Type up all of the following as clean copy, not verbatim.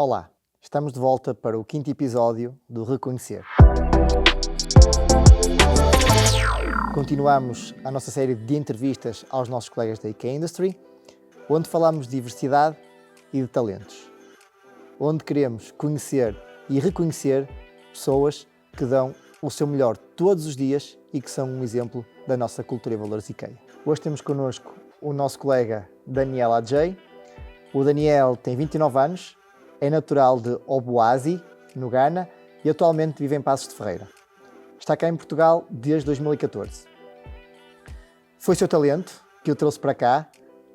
Olá, estamos de volta para o quinto episódio do Reconhecer. Continuamos a nossa série de entrevistas aos nossos colegas da IK Industry, onde falamos de diversidade e de talentos, onde queremos conhecer e reconhecer pessoas que dão o seu melhor todos os dias e que são um exemplo da nossa cultura e valores IKEA. Hoje temos connosco o nosso colega Daniel Adjei. O Daniel tem 29 anos, é natural de Obuasi, no Ghana, e atualmente vive em Paços de Ferreira. Está cá em Portugal desde 2014. Foi seu talento que o trouxe para cá,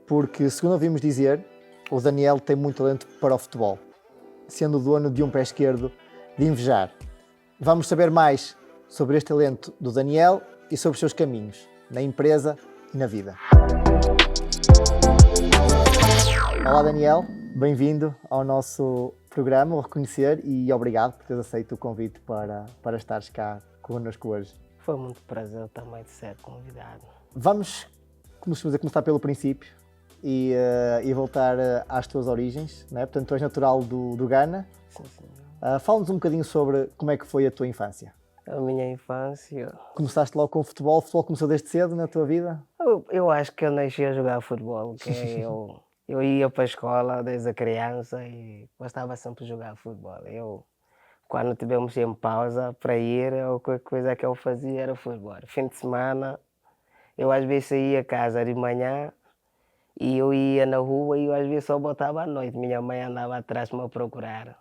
porque, segundo ouvimos dizer, o Daniel tem muito talento para o futebol, sendo o dono de um pé esquerdo de invejar. Vamos saber mais sobre este talento do Daniel e sobre os seus caminhos, na empresa e na vida. Olá Daniel, bem-vindo ao nosso programa, o Reconhecer, e obrigado por teres aceito o convite para estares cá connosco hoje. Foi muito prazer também de ser convidado. Vamos, começar pelo princípio e voltar às tuas origens, né? Portanto, tu és natural do Ghana. Sim, senhor. Fala-nos um bocadinho sobre como é que foi a tua infância. A minha infância... Começaste logo com o futebol começou desde cedo na tua vida? Eu acho que eu nasci a jogar futebol, eu ia para a escola desde a criança e gostava sempre de jogar futebol. Quando tivemos em pausa para ir, a qualquer coisa que eu fazia era futebol. Fim de semana, eu às vezes saía a casa de manhã e eu ia na rua e eu às vezes só voltava à noite. Minha mãe andava atrás de me procurar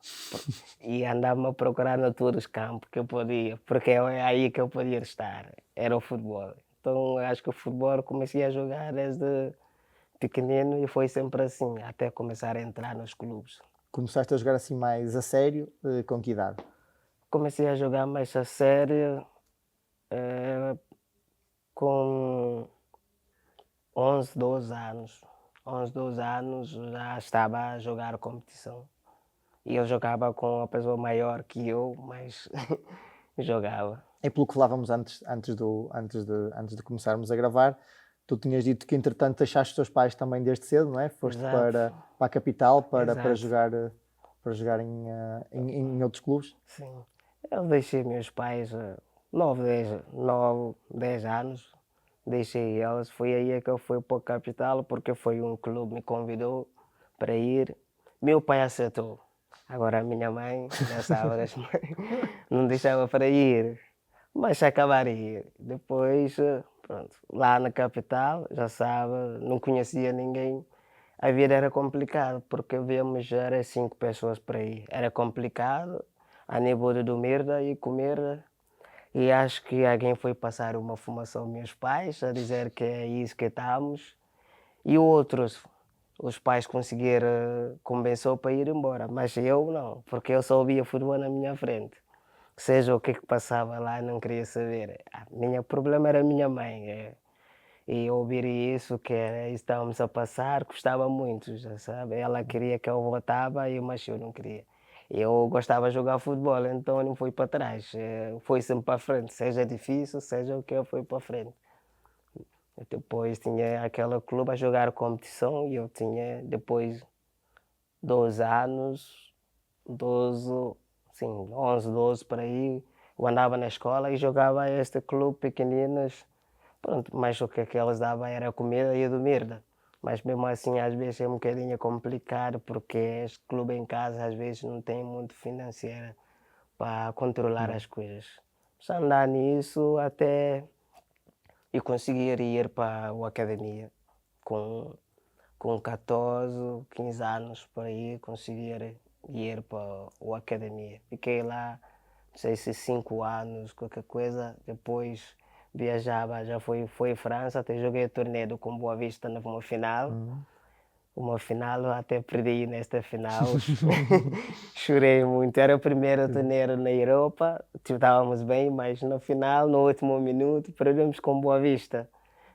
e andava-me a procurar em todos os campos que eu podia, porque é aí que eu podia estar, era o futebol. Então acho que o futebol comecei a jogar desde pequenino e foi sempre assim, até começar a entrar nos clubes. Começaste a jogar assim mais a sério, com que idade? Comecei a jogar mais a sério com 11, 12 anos. 11, 12 anos já estava a jogar competição. E eu jogava com uma pessoa maior que eu, mas jogava. É pelo que falávamos antes de começarmos a gravar. Tu tinhas dito que, entretanto, deixaste os teus pais também desde cedo, não é? Foste para a capital para jogar em outros clubes. Sim. Eu deixei meus pais 9, 10 anos. Deixei eles. Foi aí que eu fui para a capital, porque foi um clube que me convidou para ir. Meu pai aceitou. Agora a minha mãe, já sabe, não deixava para ir. Mas acabaria. Depois, pronto, lá na capital, já sabe, não conhecia ninguém. A vida era complicada, porque víamos, era 5 pessoas para ir. Era complicado, a nível de dormir e comer. E acho que alguém foi passar uma informação aos meus pais, a dizer que é isso que estamos. E outros, os pais conseguiram convencer para ir embora. Mas eu não, porque eu só via futebol na minha frente. Seja o que passava lá, não queria saber. O problema era a minha mãe. E ouvir isso, que era isso que estávamos a passar, gostava muito, já sabe? Ela queria que eu voltava, mas eu não queria. Eu gostava de jogar futebol, então não fui para trás. Foi sempre para frente, seja difícil, seja o que eu fui para frente. Depois tinha aquele clube a jogar competição e eu tinha depois 12 anos, 12, sim, 11, 12 por aí. Eu andava na escola e jogava este clube pequeninos. Pronto, mas o que eles davam era comida e dormir. Mas mesmo assim às vezes é um bocadinho complicado porque este clube em casa às vezes não tem muito financeiro para controlar as coisas. Se andar nisso até eu conseguir ir para a academia com 14, 15 anos por aí, conseguir ir para a academia. Fiquei lá, não sei se 5 anos, qualquer coisa, depois viajava, já fui à França, até joguei o torneio com Boa Vista numa final. Uma final, até perdi nesta final. Chorei muito. Era o primeiro torneio na Europa, estávamos bem, mas no final, no último minuto, perdemos com Boa Vista.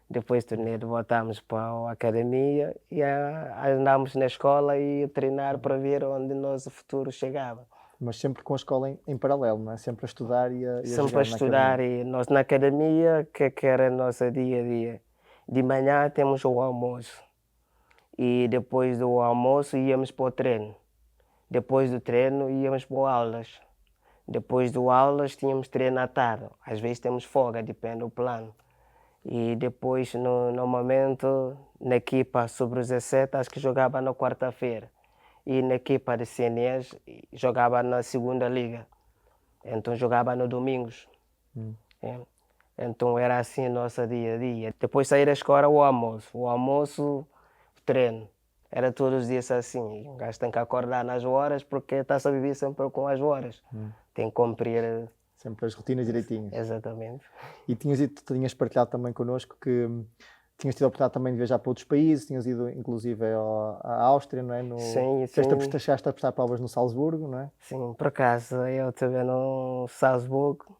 Depois do torneio voltámos para a academia e andámos na escola e a treinar para ver onde nosso futuro chegava. Mas sempre com a escola em paralelo, não é? Sempre a estudar e a Sempre jogar a estudar na academia. e nós na academia, que era o nosso dia a dia. De manhã temos o almoço e depois do almoço íamos para o treino. Depois do treino íamos para aulas. Depois do aulas tínhamos treino à tarde. Às vezes temos folga, depende do plano. E depois, normalmente, na equipa sub-17, acho que jogava na quarta-feira. E na equipa de CNEs, jogava na segunda liga. Então jogava no domingos. É. Então era assim o nosso dia a dia. Depois sair da escola, o almoço. O almoço, treino. Era todos os dias assim. O gajo tem que acordar nas horas porque está-se a viver sempre com as horas. Tem que cumprir. Sempre as rotinas direitinhas. Exatamente. E tinhas partilhado também connosco que tinhas tido a oportunidade também de viajar para outros países, tinhas ido inclusive à Áustria, não é? Sim, Chegaste a prestar provas no Salzburgo, não é? Sim, por acaso eu estive no Salzburgo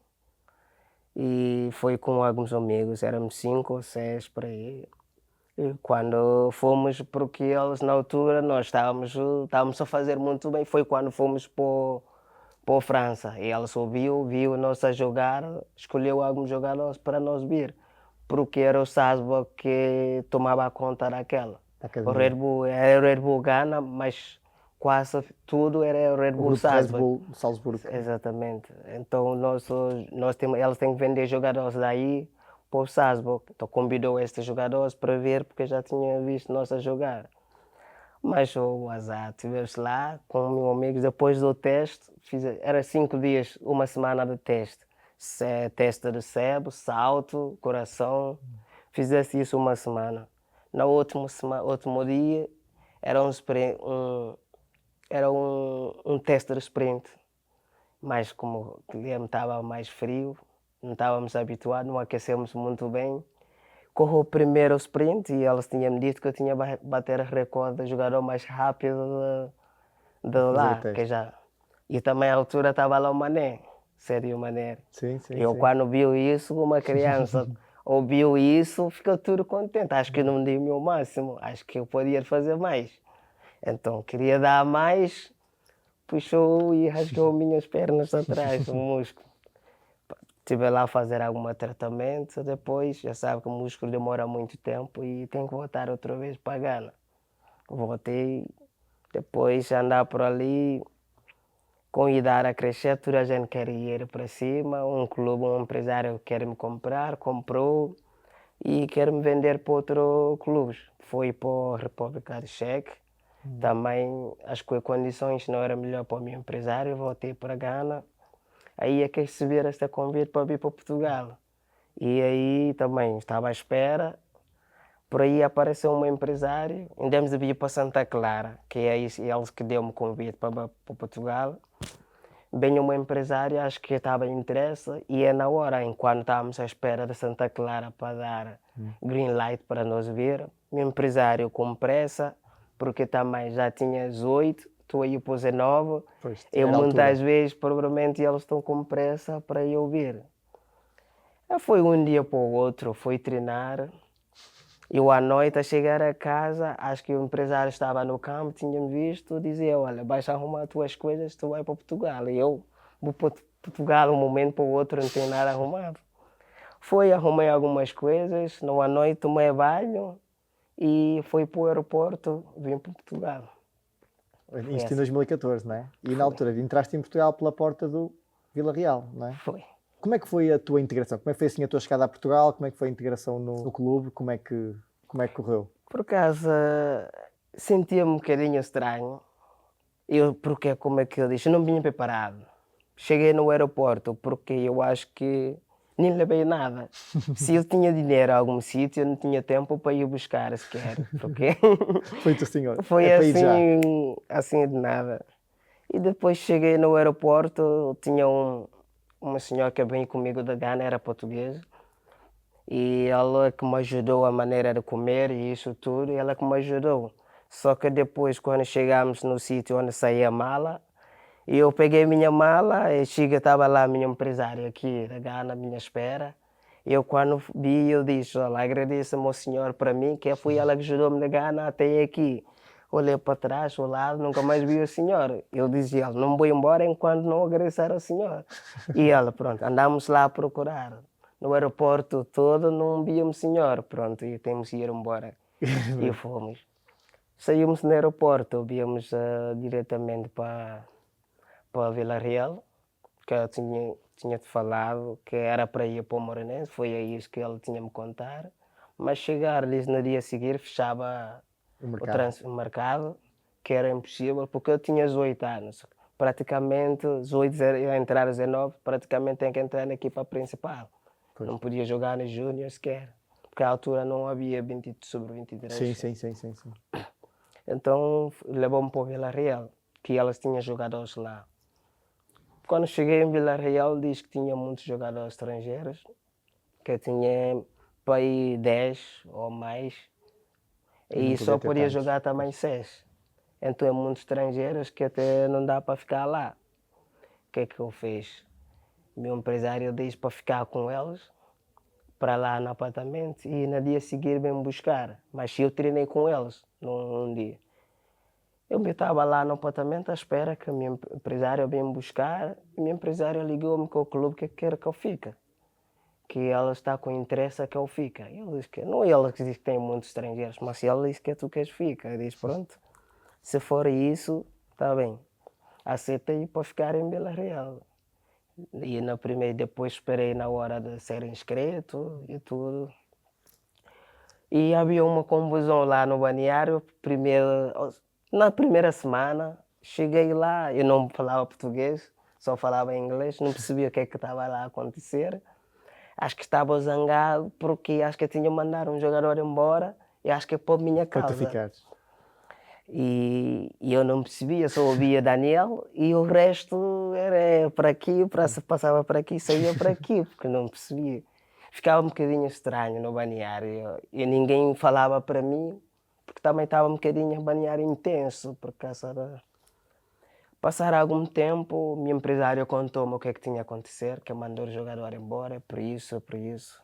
e fui com alguns amigos, éramos 5 ou 6 por aí. E quando fomos, porque eles na altura nós estávamos a fazer muito bem, foi quando fomos para a França. E eles viu nós a jogar, escolheu alguns jogadores para nós vir, porque era o Salzburgo que tomava conta daquela. O Red Bull era o Red Bull Ghana, mas quase tudo era o Red Bull Salzburgo. Red Bull Salzburgo. Exatamente. Então eles têm que vender jogadores daí para o Salzburgo. Então convidou estes jogadores para ver porque já tinha visto nós a jogar. Mas o azar, estivemos lá com meus amigos depois do teste, era 5 dias, uma semana de teste. Teste de cérebro, salto, coração, fizesse isso uma semana. No último dia era um teste de sprint, mas como o clima estava mais frio, não estávamos habituados, não aquecemos muito bem. Corro o primeiro sprint e eles tinham-me dito que eu tinha bater o recorde de jogador mais rápido de lá. Que já. E também à altura estava lá o Mané, Sadio Mané. Sim. Quando viu isso, uma criança ouviu isso, ficou tudo contente. Acho que não dei o meu máximo, acho que eu podia fazer mais. Então queria dar mais, puxou e rasgou minhas pernas atrás, o músculo. Estive lá a fazer algum tratamento, depois já sabe que o músculo demora muito tempo e tem que voltar outra vez para Gana. Voltei, depois andar por ali, com a idade a crescer, toda a gente quer ir para cima, um clube, um empresário quer me comprar, comprou e quer me vender para outros clubes. Fui para a República Checa, também acho que as condições não eram melhor para o meu empresário, voltei para Gana. Aí é que receber este convite para vir para Portugal. E aí também estava à espera. Por aí apareceu um empresário, ainda de vir para Santa Clara, que é eles que deu-me o convite para Portugal. Bem, uma empresária, acho que estava em interesse, e é na hora, enquanto estávamos à espera de Santa Clara para dar green light para nós vir, o empresário com pressa, porque também já tinha 18, estou aí para 19, e muitas vezes, provavelmente, eles estão com pressa para eu vir. Foi um dia para o outro, fui treinar. Eu à noite, a chegar a casa, acho que o empresário estava no campo, tinha-me visto, dizia, olha, vais arrumar as tuas coisas, tu vai para Portugal. E eu vou para Portugal um momento para o outro, não tenho nada arrumado. Arrumei algumas coisas, à noite tomei banho e fui para o aeroporto, vim para Portugal. Isto em 2014, não é? E na altura entraste em Portugal pela porta do Vila Real, não é? Foi. Como é que foi a tua integração? Como é que foi assim a tua chegada a Portugal? Como é que foi a integração no clube? Como é que correu? Por acaso, sentia-me um bocadinho estranho. Porque, como é que eu disse, não vinha preparado. Cheguei no aeroporto porque eu acho que nem levei nada. Se eu tinha dinheiro a algum sítio, eu não tinha tempo para ir buscar sequer. Porque foi assim de nada. E depois cheguei no aeroporto, tinha uma senhora que veio comigo da Gana, era portuguesa, e ela que me ajudou a maneira de comer e isso tudo, e ela que me ajudou. Só que depois, quando chegamos no sítio onde saía a mala, eu peguei minha mala e estava lá a minha empresária aqui da Gana à minha espera. Eu quando vi, eu disse, olha, agradeço ao senhor para mim, que foi ela que ajudou-me da Gana até aqui. Olhei para trás, ao lado, nunca mais vi o senhor. Eu dizia, não vou embora enquanto não agradecer ao senhor. E ela, pronto, andamos lá a procurar. No aeroporto todo não víamos o senhor, pronto, e temos que ir embora. E fomos. Saímos no aeroporto, viemos diretamente para Vila Real, que eu tinha-te falado que era para ir para o Morenense, foi aí isso que ele tinha-me contar. Mas chegar ali no dia a seguir fechava O o mercado. mercado, que era impossível, porque eu tinha 18 anos. Praticamente, 18 a entrar a 19, praticamente tem que entrar na equipa principal. Pois. Não podia jogar no Júnior sequer, porque à altura não havia 20 sobre 23. Sim. Então levou-me para o Vila Real, que elas tinham jogadores lá. Quando cheguei em Vila Real, disse que tinha muitos jogadores estrangeiros, que eu tinha para aí 10 ou mais, E não e podia só ter podia tantos. jogar também 6. Então é muitos estrangeiros que até não dá para ficar lá. O que é que eu fiz? O meu empresário disse para ficar com eles, para lá no apartamento, e no dia seguinte vem buscar. Mas eu treinei com eles num dia. Eu estava lá no apartamento à espera que o meu empresário venha me buscar, e o meu empresário ligou-me com o clube que quer que eu fique, que ela está com interesse a que eu fique. Ele disse que não é ele que diz que tem muitos estrangeiros, mas se ele diz que tu queres ficar, eu disse pronto, se for isso, está bem. Aceitei para ficar em Vila Real. E na primeira, depois esperei na hora de ser inscrito e tudo. E havia uma confusão lá no balneário. Na primeira semana, cheguei lá, eu não falava português, só falava inglês, não percebia o que é que estava lá a acontecer. Acho que estava zangado porque acho que tinha mandado um jogador embora e acho que é por minha Para tu causa. ficares. E eu não percebia, só ouvia Daniel e o resto era para aqui, passava para aqui, saía para aqui, porque não percebia. Ficava um bocadinho estranho no balneário e ninguém falava para mim, porque também estava um bocadinho balneário intenso, porque passar algum tempo, o meu empresário contou-me o que é que tinha a acontecer, que mandou o jogador embora, por isso, por isso.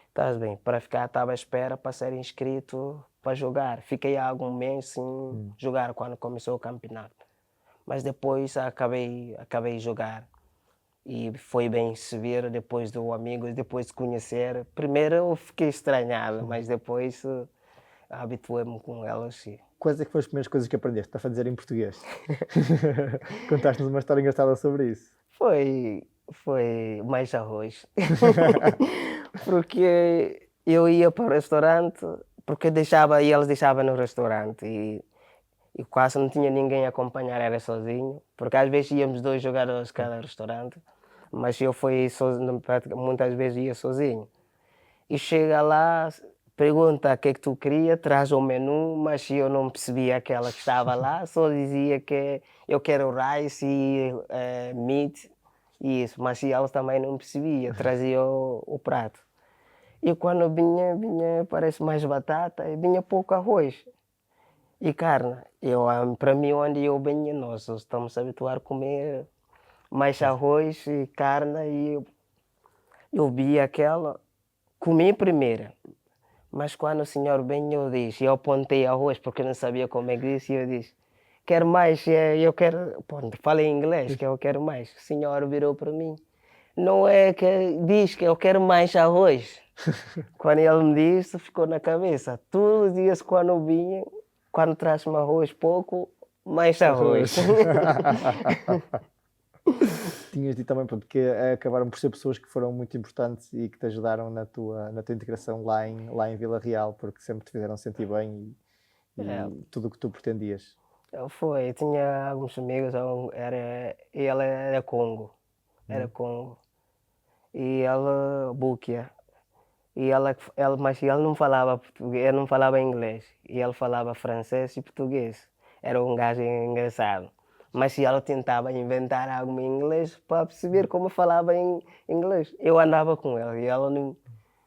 Estás bem, para ficar estava à espera para ser inscrito para jogar. Fiquei há algum mês sem jogar quando começou o campeonato. Mas depois acabei jogar. E foi bem se ver depois do amigo, depois de conhecer. Primeiro eu fiquei estranhado, mas depois habituei-me com elas. E Quais é que foram as primeiras coisas que aprendeste a fazer em português? Contaste-nos uma história engraçada sobre isso. foi mais arroz. Porque eu ia para o restaurante, porque e eles deixavam no restaurante e quase não tinha ninguém a acompanhar, era sozinho, porque às vezes íamos 2 jogadores cada restaurante, mas eu fui sozinho, muitas vezes ia sozinho. E chega lá, pergunta o que é que tu queria, traz o menu, mas eu não percebia aquela que estava lá, só dizia que eu quero rice e meat e isso, mas eles também não percebia, trazia o prato. E quando vinha parece mais batata e vinha pouco arroz e carne. Para mim, onde eu venho, nós estamos habituados a comer mais arroz e carne e eu vi aquela, comi primeiro. Mas quando o senhor bem eu disse, eu apontei arroz porque eu não sabia como é que disse, e eu disse, quero mais, eu quero, pronto, falei em inglês que eu quero mais. O senhor virou para mim, não é que diz que eu quero mais arroz. Quando ele me disse, ficou na cabeça. Todos os dias quando vinha, quando traz-me arroz pouco, mais arroz. Tinhas dito também, pronto, que acabaram por ser pessoas que foram muito importantes e que te ajudaram na tua integração lá em Vila Real, porque sempre te fizeram sentir bem e tudo o que tu pretendias. Eu tinha alguns amigos, ele era Congo, era Congo. E ela, Búquia. Mas ele não falava português, ele não falava inglês. E ele falava francês e português. Era um gajo engraçado. Mas se ela tentava inventar algo em inglês para perceber como falava em inglês. Eu andava com ele e ela não,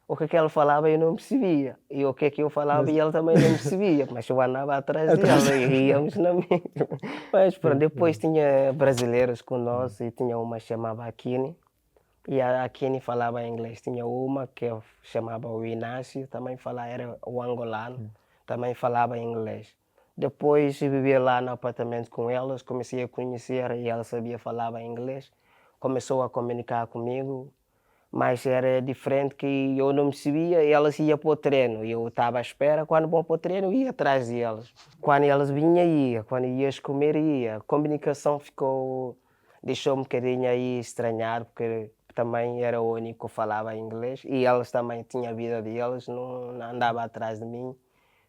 o que ela falava eu não percebia. E o que é que eu falava Mas- e ele também não percebia. Mas eu andava atrás Atrás dele e íamos na mesma. Mas pronto, depois dele. tinha brasileiros com nós e tinha uma que chamava Akini. E a Kenny falava inglês. Tinha uma que eu chamava o Inácio, também falava, era o angolano, também falava inglês. Depois de viver lá no apartamento com elas, comecei a conhecer e ela sabia falar inglês. Começou a comunicar comigo, Mas era diferente que eu não me percebia, elas iam para o treino, eu estava à espera, quando vão para o treino eu ia atrás delas. Quando elas vinham, ia, quando ias comer, ia. A comunicação deixou-me um bocadinho aí estranhar, porque também era o único que falava inglês, e elas também tinham a vida delas, não andava atrás de mim.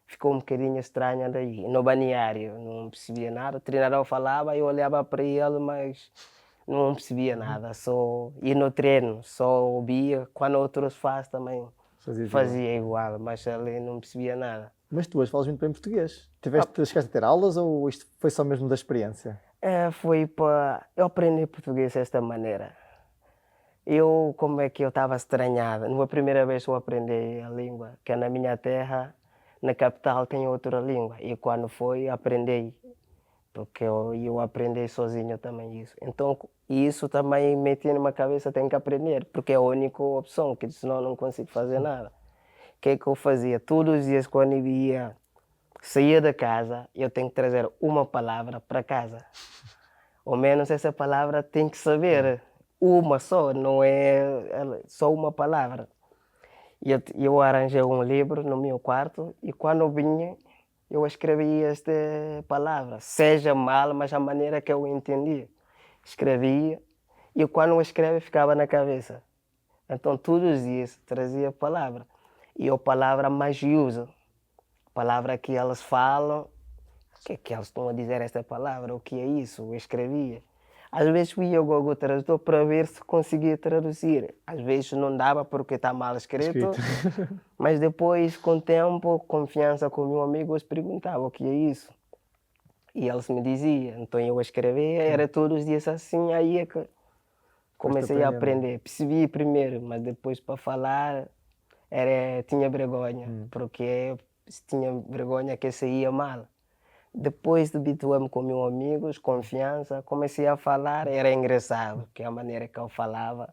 Ficou um bocadinho estranho daí. No balneário, não percebia nada, o treinador falava, eu olhava para ele, mas não percebia nada, e no treino só ouvia, quando outros fazem também Fazias igual. fazia igual, mas ali não percebia nada. Mas tu hoje falas muito bem português. Chegaste a ter aulas ou isto foi só mesmo da experiência? Foi para eu aprender português desta maneira. Como é que eu estava estranhado, não foi a primeira vez que eu aprendi a língua, que na minha terra, na capital, tem outra língua, e quando foi, aprendi, porque eu aprendi sozinho também isso. Então, isso também meti na minha cabeça, tenho que aprender, porque é a única opção, que senão não consigo fazer nada. O que é que eu fazia? Todos os dias, quando eu saía da casa, eu tenho que trazer uma palavra para casa. Ao menos essa palavra tem que saber. Uma só, não é só uma palavra. Eu arranjei um livro no meu quarto e quando eu vinha, eu escrevia esta palavra. Seja mal, mas a maneira que eu entendia. Escrevia e quando eu escrevia ficava na cabeça. Então todos os dias trazia a palavra. E a palavra mais uso. Palavra que elas falam. O que é que elas estão a dizer esta palavra? O que é isso? Eu escrevia. Às vezes ia ao Google Tradutor para ver se conseguia traduzir. Às vezes não dava porque está mal escrito. Mas depois, com o tempo, confiança com o meu amigo, eles perguntavam o que é isso. E eles me diziam. Então eu escrevia, era todos os dias assim, aí é que comecei a aprender. Percebi primeiro, mas depois para falar tinha vergonha, porque tinha vergonha que saía mal. Depois de habituar-me com meus amigos, confiança, comecei a falar, era engraçado, que é a maneira que eu falava.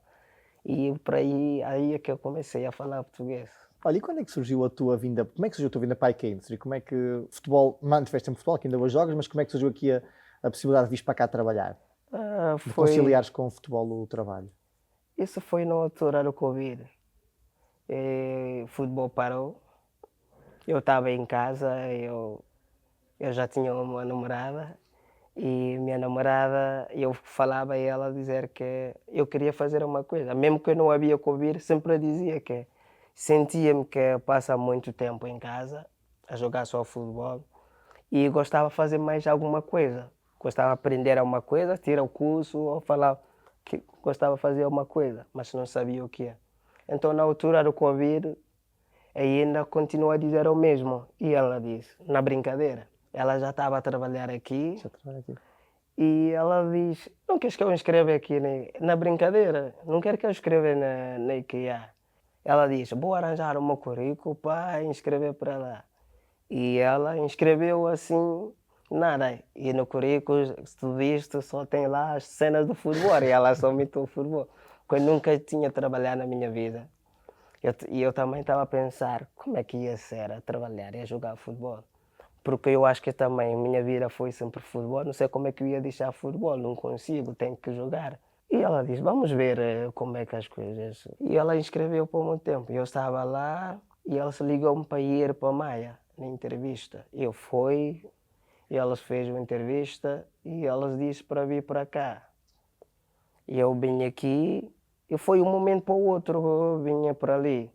E por aí é que eu comecei a falar português. Olha, e quando é que surgiu a tua vinda? Como é que surgiu a tua vinda para a IK Industry? Como é que futebol, mantiveste sempre futebol, que ainda hoje jogas, mas como é que surgiu aqui a possibilidade de vir para cá trabalhar? De conciliares com o futebol o trabalho? Isso foi na altura do Covid. O futebol parou. Eu estava em casa, eu já tinha uma namorada e minha namorada, eu falava a ela dizer que eu queria fazer uma coisa. Mesmo que eu não havia Covid, sempre dizia que sentia-me que passa muito tempo em casa a jogar só futebol e gostava de fazer mais alguma coisa. Gostava de aprender alguma coisa, tirar o curso ou falar que gostava de fazer alguma coisa, mas não sabia o que é. Então, na altura do Covid, ainda continua a dizer o mesmo. E ela disse, na brincadeira, ela já estava a trabalhar aqui. E ela diz, não queres que eu escreva aqui na brincadeira? Não quero que eu escreva na IKEA. Ela diz, vou arranjar o meu currículo para inscrever para lá. E ela inscreveu assim, nada. E no currículo, se tu viste, só tem lá as cenas do futebol. E ela só meteu o futebol. Porque eu nunca tinha trabalhado na minha vida. E eu também estava a pensar, como é que ia ser a trabalhar e a jogar futebol? Porque eu acho que também minha vida foi sempre futebol, não sei como é que eu ia deixar futebol, não consigo, tenho que jogar. E ela diz, vamos ver como é que as coisas... E ela inscreveu por muito tempo. Eu estava lá e ela se ligou-me para ir para a Maia, na entrevista. Eu fui, e elas fez uma entrevista e elas disse para vir para cá. E eu vim aqui e foi um momento para o outro, eu vinha para ali.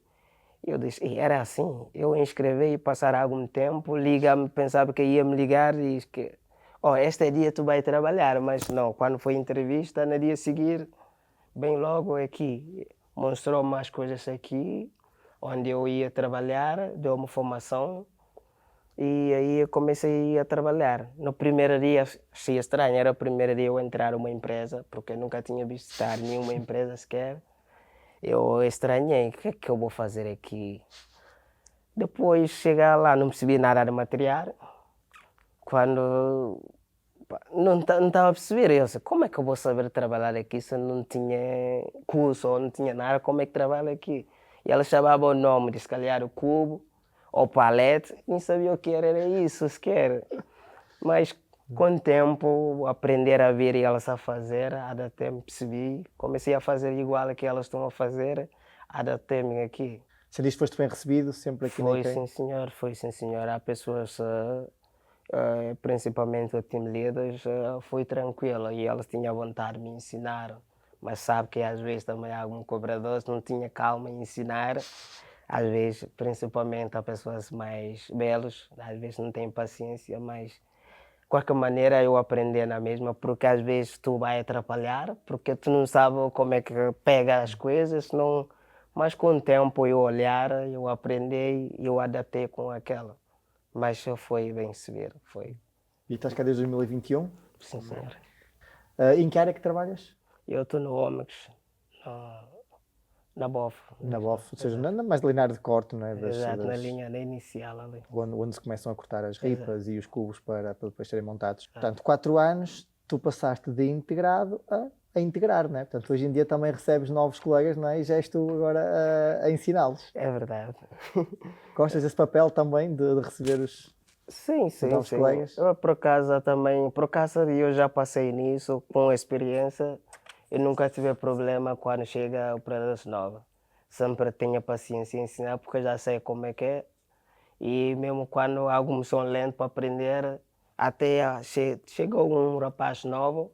Eu disse, e era assim, eu inscrevi e passar algum tempo, liga-me, pensava que ia me ligar e disse que, este dia tu vai trabalhar, mas não, quando foi entrevista, no dia seguinte, bem logo aqui, mostrou-me as coisas aqui, onde eu ia trabalhar, deu-me formação, e aí eu comecei a trabalhar. No primeiro dia, achei estranho, era o primeiro dia eu entrar numa empresa, porque eu nunca tinha visto estar nenhuma empresa sequer. Eu estranhei, o que é que eu vou fazer aqui? Depois chegar lá, não percebi nada de material. Quando não estava a perceber, eu disse, como é que eu vou saber trabalhar aqui se eu não tinha curso ou não tinha nada, como é que trabalho aqui? E ela chamava o nome de se calhar o cubo ou palete, nem sabia o que era isso sequer. Mas Com o tempo, aprender a ver elas a fazer, adaptei-me, percebi, comecei a fazer igual a que elas estão a fazer, adaptei-me aqui. Sentiste que foste bem recebido sempre aqui na Foi IKEA? sim senhor, foi sim senhor. Há pessoas, principalmente o team leaders, foi tranquilo e elas tinham vontade de me ensinar, mas sabe que às vezes também há algum cobrador que não tinha calma em ensinar, às vezes, principalmente a pessoas mais belos, às vezes não têm paciência, mas de qualquer maneira eu aprendi na mesma, porque às vezes tu vai atrapalhar, porque tu não sabes como é que pega as coisas, não, mas com o tempo eu olhar, eu aprendi e eu adaptei com aquela. Mas foi bem recebido, foi. E estás cá desde 2021? Sim, senhor. Em que área que trabalhas? Eu estou no Omex, na, na BOF. Na BOF, ou seja, Exato, mais linear de corte, não é? exato, na linha na inicial ali. Onde se começam a cortar as Exato. ripas e os cubos para depois serem montados. Portanto, 4 anos, tu passaste de integrado a integrar, não é? Portanto, hoje em dia também recebes novos colegas, não é? E já és tu agora a ensiná-los. É verdade. Gostas desse papel também de receber os Sim, sim, novos sim. colegas? Eu, por acaso também, por acaso eu já passei nisso com experiência. Eu nunca tive problema quando chega operadores novos. Sempre tenho paciência em ensinar porque eu já sei como é que é. E mesmo quando alguns são lentos para aprender, até chegou um rapaz novo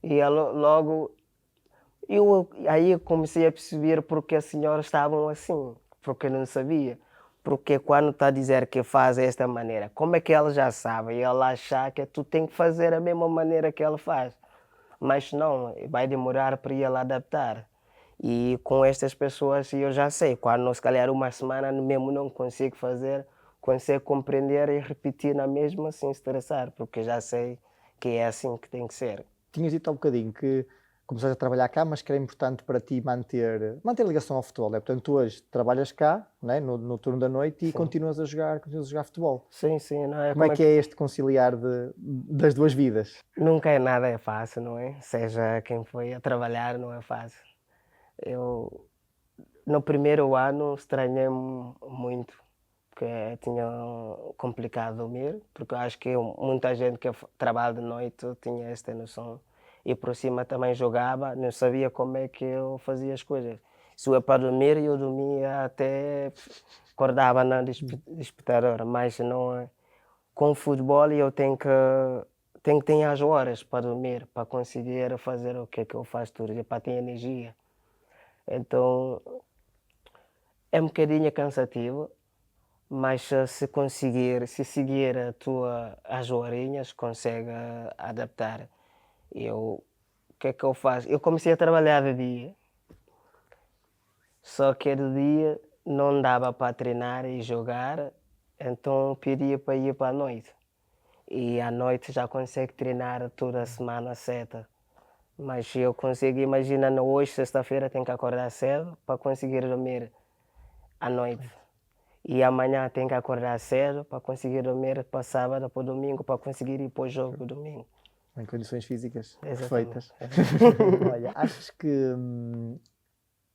e logo eu aí comecei a perceber porque as senhoras estavam assim, porque eu não sabia. Porque quando está a dizer que faz desta maneira, como é que ela já sabe? E ela achar que tu tem que fazer a mesma maneira que ela faz. Mas não, vai demorar para ela adaptar. E com estas pessoas eu já sei, quando se calhar uma semana mesmo não consigo fazer, consigo compreender e repetir na mesma sem estressar, porque já sei que é assim que tem que ser. Tinhas dito há um bocadinho que começaste a trabalhar cá, mas que era importante para ti manter ligação ao futebol, né? Portanto, tu hoje trabalhas cá, né? No turno da noite e Sim, continuas a jogar futebol. sim, não é Como é como é que que... é este conciliar das duas vidas? Nunca é nada é fácil, não é? Seja quem foi a trabalhar, não é fácil. Eu, no primeiro ano, estranhei muito, porque tinha complicado dormir, porque eu acho que muita gente que trabalha de noite tinha esta noção. E por cima também jogava, não sabia como é que eu fazia as coisas. Se eu para dormir, eu dormia até acordava na despertadora, mas não é. Com o futebol eu tenho que ter as horas para dormir, para conseguir fazer o que é que eu faço todo dia, para ter energia. Então é um bocadinho cansativo, mas se conseguir, se seguir as horinhas, consegue adaptar. Eu, o que é que eu faço? Eu comecei a trabalhar de dia, só que de dia não dava para treinar e jogar, então pedia para ir para a noite. E à noite já consegue treinar toda a semana certa. Mas eu consigo, imaginar, hoje, sexta-feira, tenho que acordar cedo para conseguir dormir à noite. E amanhã tenho que acordar cedo para conseguir dormir para sábado, para domingo, para conseguir ir para o jogo domingo. Em condições físicas Exatamente. perfeitas. Olha, achas que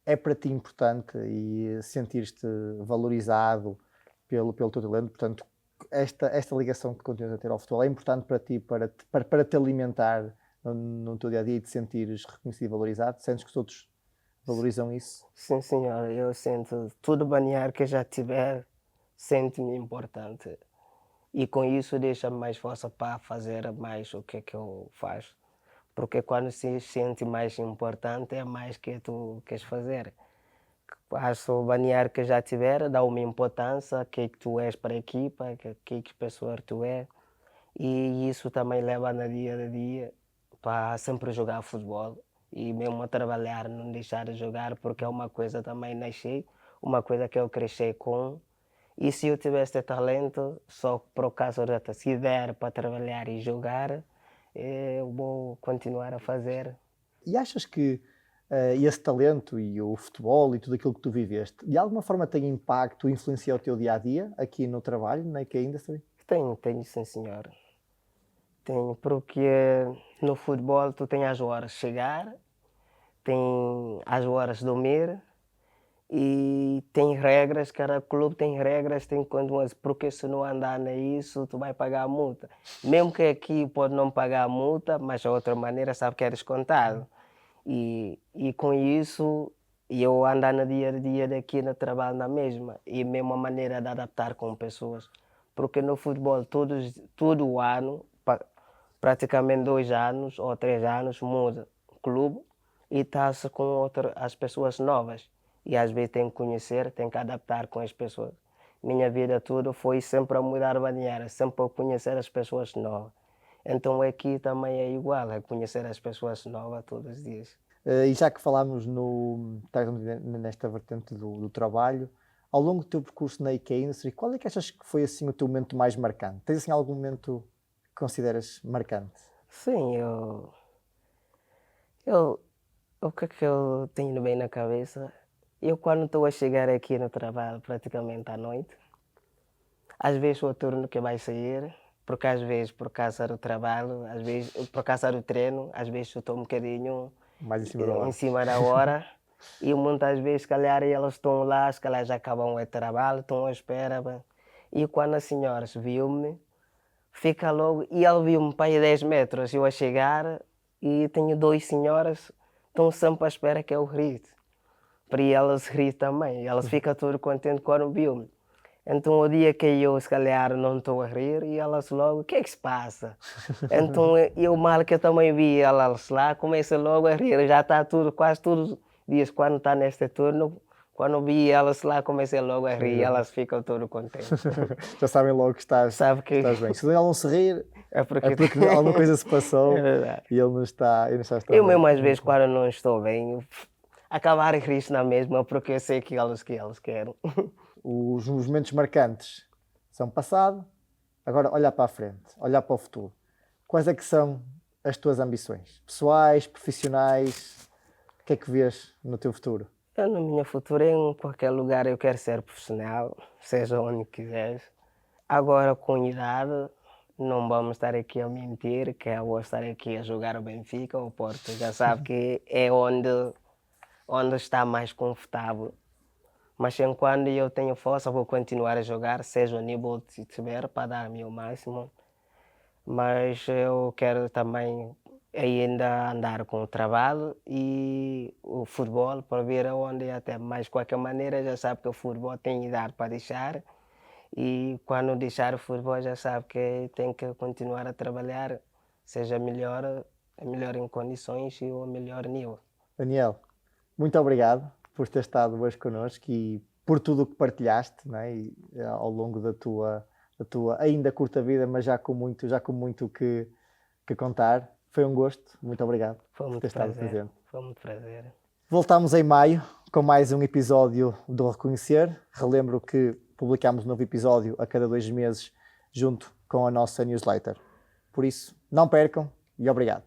é para ti importante e sentir-te valorizado pelo teu talento? Portanto, esta ligação que continuas a ter ao futebol é importante para ti, para te alimentar no teu dia a dia e te sentires reconhecido e valorizado? Sentes que os outros valorizam isso? Sim, senhor, eu sinto tudo banhar que já tiver, sinto-me importante. E com isso deixa-me mais força para fazer mais o que é que eu faço. Porque quando se sente mais importante, é mais que tu queres fazer. Acho o banhar que já tiver, dá uma importância, que tu és para a equipa, que pessoa tu é. E isso também leva no dia a dia para sempre jogar futebol. E mesmo a trabalhar, não deixar de jogar, porque é uma coisa também nasci, uma coisa que eu cresci com. E se eu tivesse talento, só por acaso se der para trabalhar e jogar, eu vou continuar a fazer. E achas que esse talento e o futebol e tudo aquilo que tu viveste, de alguma forma tem impacto, influencia o teu dia a dia aqui no trabalho, na IKEA Industry? Tenho sim, senhor. Tenho, porque no futebol tu tens as horas de chegar, tem as horas de dormir e tem regras, cada clube tem regras, tem condições, porque se não andar nisso, tu vai pagar a multa. Mesmo que aqui pode não pagar a multa, mas a outra maneira sabe que é descontado. E com isso, eu andar no dia a dia daqui no trabalho na mesma, e mesmo a maneira de adaptar com pessoas. Porque no futebol, todo o ano, praticamente 2 anos ou 3 anos, muda o clube e está-se com as pessoas novas. E às vezes tem que conhecer, tem que adaptar com as pessoas. Minha vida toda foi sempre a mudar de banheira, sempre a conhecer as pessoas novas. Então aqui também é igual, é conhecer as pessoas novas todos os dias. E já que falámos nesta vertente do trabalho, ao longo do teu percurso na IK Industry, qual é que achas que foi assim o teu momento mais marcante? Tens assim algum momento que consideras marcante? Sim, eu o que é que eu tenho bem na cabeça? Eu quando estou a chegar aqui no trabalho praticamente à noite, às vezes o turno que vai sair, porque às vezes por causa do trabalho, às vezes por causa do treino, às vezes eu estou um bocadinho Mais em cima da hora. em cima da hora e muitas vezes, se calhar, elas estão lá, se calhar já acabam o trabalho, estão à espera. E quando a senhora viu-me, fica logo, e ela viu-me para aí 10 metros, eu a chegar e tenho 2 senhoras, estão sempre à espera que eu grite. Para elas rir também, elas ficam todas contentes quando viu-me. Então o dia que eu se calhar não estou a rir e elas logo, o que é que se passa? Então eu mal que eu também vi elas lá, começo logo a rir, já está tudo, quase todos os dias quando está neste turno, quando vi elas lá comecei logo a rir e elas ficam todas contentes. Já sabem logo que Sabe que estás bem. Se o Daniel não se rir, é é porque porque alguma coisa se passou é verdade. e ele não está Eu bem. mesmo às vezes quando não estou bem, acabar a rir na mesma porque eu sei que elas querem. Os momentos marcantes são passado, agora olhar para a frente, olhar para o futuro. Quais é que são as tuas ambições? Pessoais, profissionais? O que é que vês no teu futuro? Eu, na minha futura, em qualquer lugar eu quero ser profissional, seja onde quiseres. Agora, com idade, não vamos estar aqui a mentir, que eu vou estar aqui a jogar o Benfica ou o Porto. Já sabe que é onde está mais confortável. Mas enquanto eu tenho força, vou continuar a jogar, seja o nível que tiver, para dar o meu máximo. Mas eu quero também ainda andar com o trabalho e o futebol para ver aonde até. Mas de qualquer maneira já sabe que o futebol tem idade para deixar e quando deixar o futebol já sabe que tem que continuar a trabalhar, seja melhor em condições e o melhor nível. Daniel, muito obrigado por ter estado hoje connosco e por tudo o que partilhaste, não é? Ao longo da tua ainda curta vida, mas já com muito que contar. Foi um gosto, muito obrigado Foi por muito ter estado prazer. presente. Foi muito prazer. Voltámos em maio com mais um episódio do Reconhecer. Relembro que publicamos um novo episódio a cada 2 meses junto com a nossa newsletter. Por isso, não percam e obrigado.